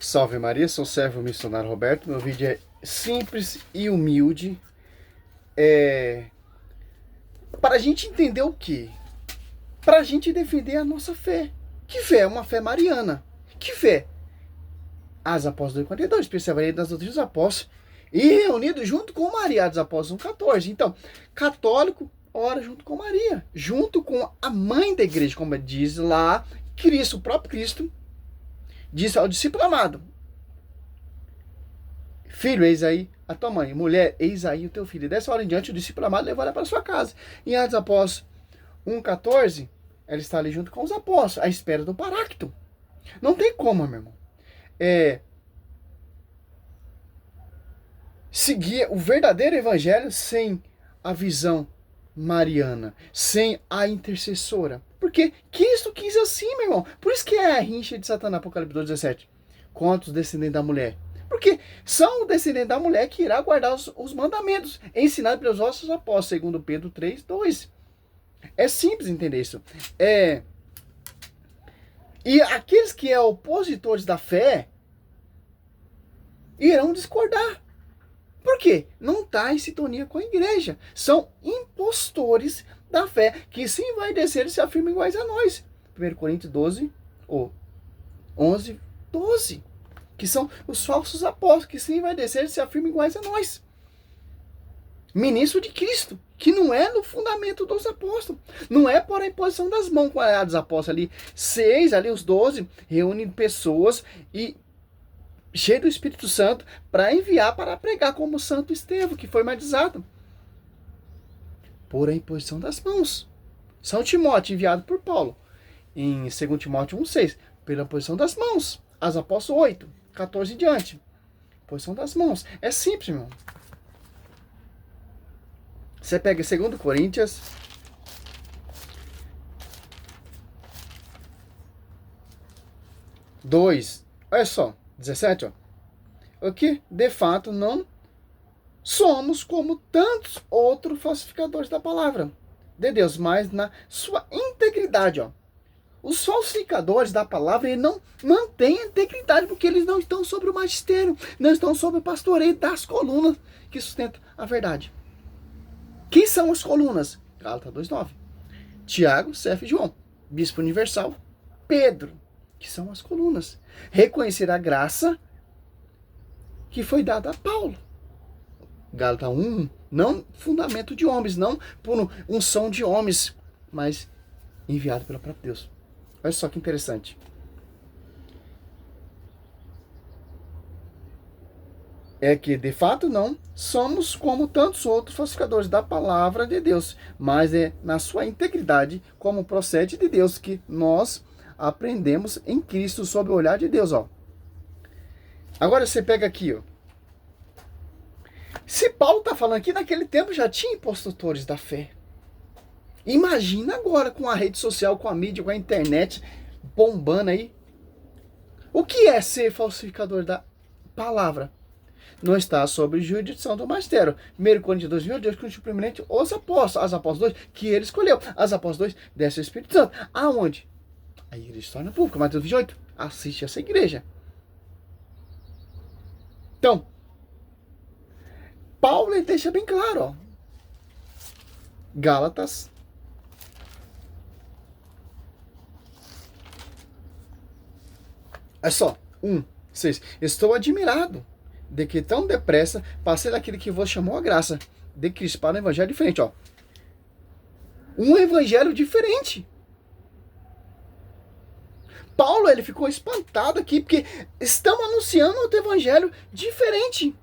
Salve Maria, sou o servo missionário Roberto. Meu vídeo é simples e humilde. Para a gente entender o quê? Para a gente defender a nossa fé. Que fé? É uma fé mariana. Que fé? As Apóstolos 42, perseveraria das doutrinas dos apóstolos e reunido junto com Maria, dos Apóstolos 14. Então, católico ora junto com Maria, junto com a mãe da igreja, como diz lá, Cristo, o próprio Cristo, disse ao discípulo amado: filho, eis aí a tua mãe. Mulher, eis aí o teu filho. E dessa hora em diante, o discípulo amado levou ela para sua casa. Em Atos Apóstolos 1,14, ela está ali junto com os apóstolos, à espera do Paráclito. Não tem como, meu irmão. Seguir o verdadeiro evangelho sem a visão mariana, sem a intercessora. Porque Cristo quis assim, meu irmão. Por isso que é a rincha de Satanás, Apocalipse 2,17, contra os descendentes da mulher. Porque são o descendente da mulher que irá guardar os mandamentos ensinados pelos vossos apóstolos, segundo Pedro 3,2. É simples entender isso. E aqueles que são opositores da fé irão discordar. Por quê? Não está em sintonia com a igreja. São impostores da fé, que sim vai descer e se afirmam iguais a nós. 1 Coríntios 12, ou 11, 12. Que são os falsos apóstolos, que sim vai descer e se afirmam iguais a nós. Ministro de Cristo, que não é no fundamento dos apóstolos. Não é por a imposição das mãos, com a dos apóstolos ali. 6, ali os 12, reúnem pessoas e cheio do Espírito Santo, para enviar para pregar como Santo Estevão, que foi martirizado por a imposição das mãos. São Timóteo, enviado por Paulo, em 2 Timóteo 1,6, pela imposição das mãos. As Apóstolos 8, 14 em diante. Imposição das mãos. É simples, meu. Você pega 2 Coríntios 2, olha só, 17, ó. O que, de fato, não somos como tantos outros falsificadores da palavra de Deus, mas na sua integridade, ó. Os falsificadores da palavra, eles não mantêm a integridade, porque eles não estão sobre o magistério, não estão sobre o pastoreio das colunas que sustentam a verdade. Quem são as colunas? Gálatas 2,9. Tiago, Cefas e João. Bispo universal, Pedro, que são as colunas. Reconhecer a graça que foi dada a Paulo. Gálatas 1, não fundamento de homens, não por unção de homens, mas enviado pelo próprio Deus. Olha só que interessante. É que, de fato, não somos como tantos outros falsificadores da palavra de Deus, mas é na sua integridade, como procede de Deus, que nós aprendemos em Cristo sob o olhar de Deus, ó. Agora você pega aqui, ó. Se Paulo está falando que naquele tempo já tinha impostores da fé, imagina agora com a rede social, com a mídia, com a internet bombando aí. O que é ser falsificador da palavra? Não está sob jurisdição do magistério. 1 Coríntios 2, Deus constituiu primeiramente os apóstolos. As apóstolos 2, que ele escolheu. As apóstolos 2, desce o Espírito Santo. Aonde? A igreja se torna pública. Mateus 28. Assiste essa igreja. Então, Paulo ele deixa bem claro, ó. Gálatas. É só, 1:6. Estou admirado de que tão depressa passei daquele que vos chamou a graça de Cristo para um evangelho diferente, ó. Um evangelho diferente. Paulo, ele ficou espantado aqui, porque estamos anunciando outro evangelho diferente.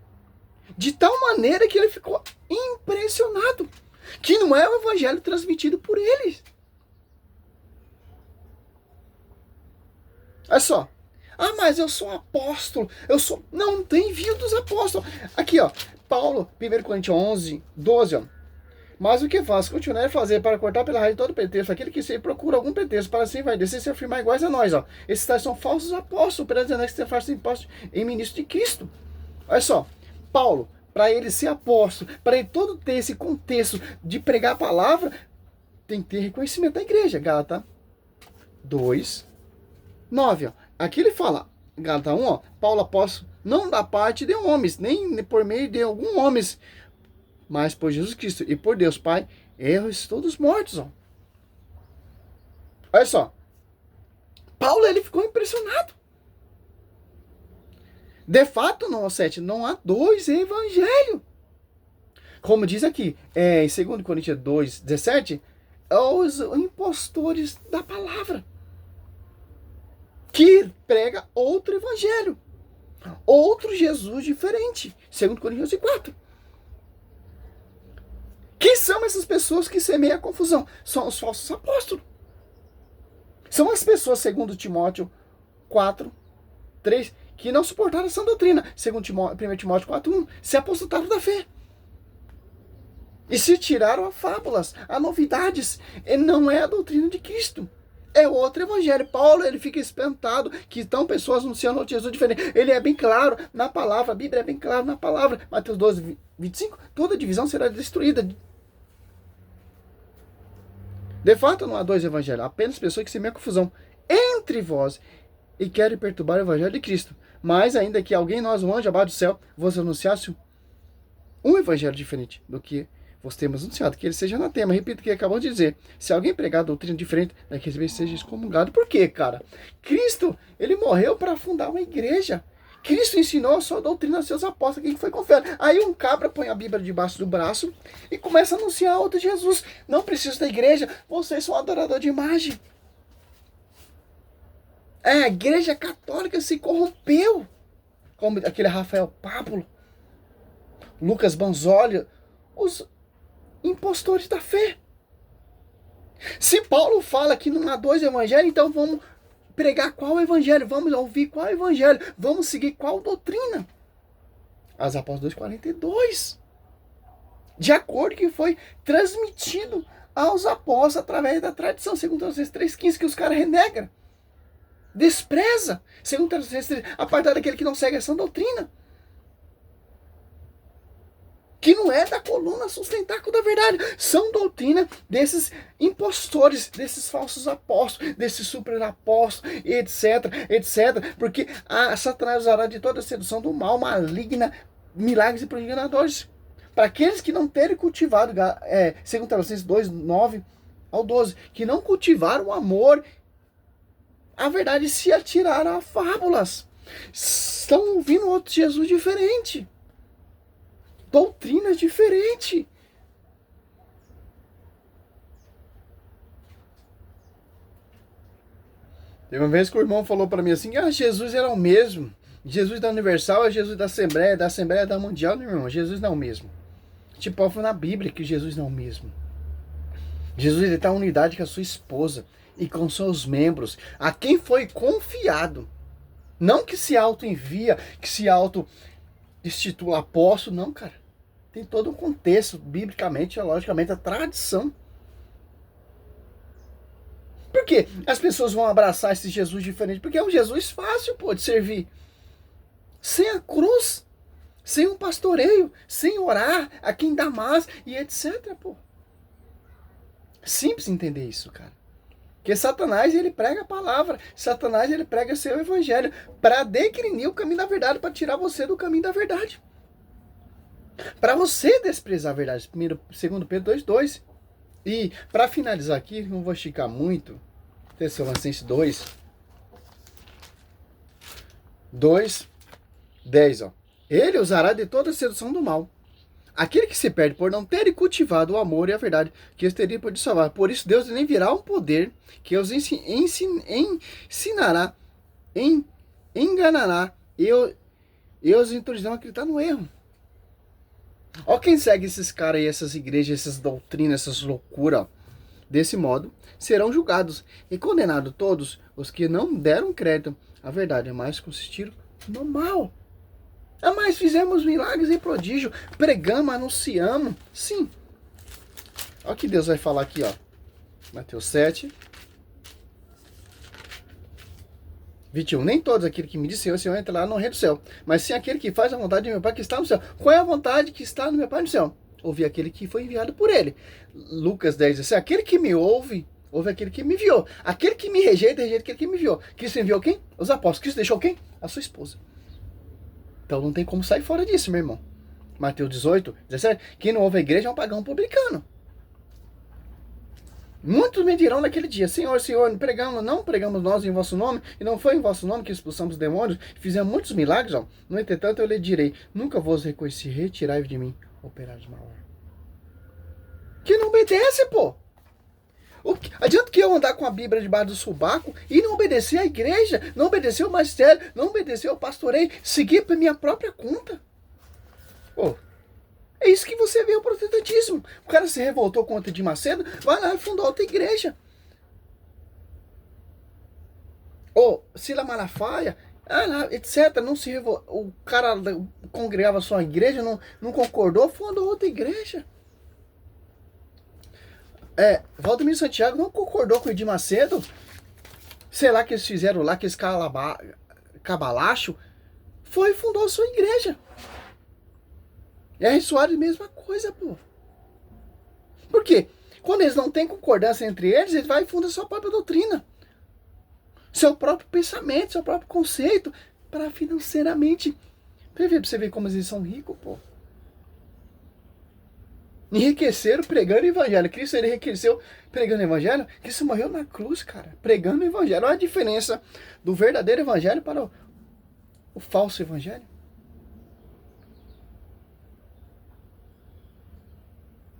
De tal maneira que ele ficou impressionado. Que não é o evangelho transmitido por eles. Olha só. Ah, mas eu sou apóstolo. Não tem envio dos apóstolos. Aqui, ó. Paulo, 1 Coríntios 11, 12, ó. Mas o que faço? Continuar a fazer para cortar pela raiz todo pretexto. Aquele que se procura algum pretexto para assim vai descer e se afirmar iguais a nós, ó. Esses tais são falsos apóstolos, para dizer que se faz imposto em ministro de Cristo. Olha só. Paulo, para ele ser apóstolo, para ele todo ter esse contexto de pregar a palavra, tem que ter reconhecimento da igreja. Gálatas 2, 9, ó. Aqui ele fala, Gálatas 1, ó, Paulo apóstolo, não da parte de homens, nem por meio de algum homens, mas por Jesus Cristo e por Deus Pai, erros todos mortos, ó. Olha só, Paulo, ele ficou impressionado. De fato, no 7, não há dois evangelhos. Como diz aqui, em 2 Coríntios 2, 17, os impostores da palavra, que prega outro evangelho, outro Jesus diferente. 2 Coríntios 4. Quem são essas pessoas que semeiam a confusão? São os falsos apóstolos. São as pessoas, segundo Timóteo 4, 3, que não suportaram essa doutrina. Segundo 1 Timóteo 4, 1, se apostataram da fé. E se tiraram a fábulas, a novidades. E não é a doutrina de Cristo. É outro evangelho. Paulo, ele fica espantado que estão pessoas anunciando outro Jesus diferente. Ele é bem claro na palavra, a Bíblia é bem clara na palavra. Mateus 12, 25, toda divisão será destruída. De fato, não há dois evangelhos, há apenas pessoas que semeiam confusão entre vós e querem perturbar o evangelho de Cristo. Mas ainda que alguém, nós, um anjo abaixo do céu, vos anunciasse um evangelho diferente do que vos temos anunciado, que ele seja anatema. Repito o que acabou de dizer. Se alguém pregar doutrina diferente, daqueles vezes seja excomungado. Por quê, cara? Cristo, ele morreu para fundar uma igreja. Cristo ensinou a sua doutrina aos seus apóstolos, quem foi confiado. Aí um cabra põe a Bíblia debaixo do braço e começa a anunciar outro Jesus. Não preciso da igreja, vocês são adorador de imagem. A igreja católica se corrompeu. Como aquele Rafael Pablo, Lucas Banzoli, os impostores da fé. Se Paulo fala que não há dois evangelhos, então vamos pregar qual evangelho? Vamos ouvir qual evangelho? Vamos seguir qual doutrina? As Apóstolos 2:42. De acordo com o que foi transmitido aos apóstolos através da tradição, segundo Tessalonicenses 3:15, que os caras renegam. Despreza, segundo Tessalonicenses 3, apartado daquele que não segue essa doutrina. Que não é da coluna sustentáculo da verdade. São doutrina desses impostores, desses falsos apóstolos, desses super apóstolos, etc, etc. Porque Satanás usará de toda a sedução do mal, maligna, milagres e prodigionadores. Para aqueles que não terem cultivado, segundo Tessalonicenses 2, 9 ao 12, que não cultivaram o amor, a verdade, se atiraram a fábulas. Estão ouvindo outro Jesus diferente. Doutrina diferente. Teve uma vez que o irmão falou para mim assim, Jesus era o mesmo. Jesus da Universal é Jesus da Assembleia da Mundial, meu irmão. Jesus não é o mesmo. Tipo, foi na Bíblia que Jesus não é o mesmo. Jesus, ele está em unidade com a sua esposa e com seus membros, a quem foi confiado. Não que se auto-envia, que se auto-institua apóstolo, não, cara. Tem todo um contexto, biblicamente, teologicamente, a tradição. Por quê? As pessoas vão abraçar esse Jesus diferente? Porque é um Jesus fácil, pô, de servir. Sem a cruz, sem um pastoreio, sem orar a quem dá mais e etc, pô. Simples entender isso, cara. Porque Satanás, ele prega a palavra. Satanás, ele prega seu evangelho para declinir o caminho da verdade, para tirar você do caminho da verdade. Para você desprezar a verdade. 2 Pedro 2:2. E para finalizar aqui, não vou esticar muito, Tessalonicenses 2:10, ó. Ele usará de toda a sedução do mal. Aquele que se perde por não ter cultivado o amor e a verdade que os teria podido salvar. Por isso Deus lhe enviará um poder que os ensinará, enganará e os introduzirão a acreditar no erro. Ó, quem segue esses caras aí, essas igrejas, essas doutrinas, essas loucuras, desse modo, serão julgados e condenados todos os que não deram crédito à verdade, mas consistiram no mal. Mas fizemos milagres e prodígio, pregamos, anunciamos. Sim. Olha o que Deus vai falar aqui, ó. Mateus 7, 21. Nem todos aqueles que me disseram, Senhor, entra lá no reino do céu, mas sim aquele que faz a vontade de meu Pai que está no céu. Qual é a vontade que está no meu Pai no céu? Ouvir aquele que foi enviado por ele. Lucas 10, 16. Aquele que me ouve Houve aquele que me enviou. Aquele que me rejeita, rejeita aquele que me enviou. Cristo enviou quem? Os apóstolos. Cristo deixou quem? A sua esposa. Então não tem como sair fora disso, meu irmão. Mateus 18, 17. Quem não ouve a igreja é um pagão publicano. Muitos me dirão naquele dia: Senhor, Senhor, não pregamos nós em vosso nome, e não foi em vosso nome que expulsamos demônios, e fizemos muitos milagres. Ó. No entretanto, eu lhe direi: nunca vos reconheci, retirai-vos de mim, operários maior. Que não obedece, pô. Adianta que eu andar com a Bíblia debaixo do subaco e não obedecer à igreja, não obedecer ao magistério, não obedecer ao pastoreio, seguir por minha própria conta? Pô, é isso que você vê o protestantismo. O cara se revoltou contra de Macedo, vai lá e fundou outra igreja. Ou Sila Malafaia, etc. Não se revoltou. O cara congregava só a igreja, não concordou, fundou outra igreja. Valdemir Santiago não concordou com o Edir Macedo. Sei lá que eles fizeram lá, que esse cabalacho foi e fundou a sua igreja. E a R. Soares, mesma coisa, pô. Por quê? Quando eles não têm concordância entre eles vai e funda a sua própria doutrina. Seu próprio pensamento, seu próprio conceito, para financeiramente. Pra você ver como eles são ricos, pô. Enriqueceram pregando o evangelho. Cristo, ele enriqueceu pregando o evangelho. Cristo morreu na cruz, cara, pregando o evangelho. Olha a diferença do verdadeiro evangelho para o falso evangelho.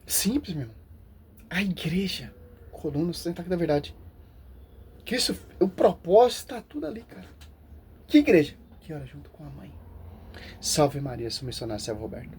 Simples, meu irmão. A igreja, coluna sustentável da verdade. Cristo, o propósito está tudo ali, cara. Que igreja? Que ora junto com a mãe. Salve Maria, sou missionário Selvo Roberto.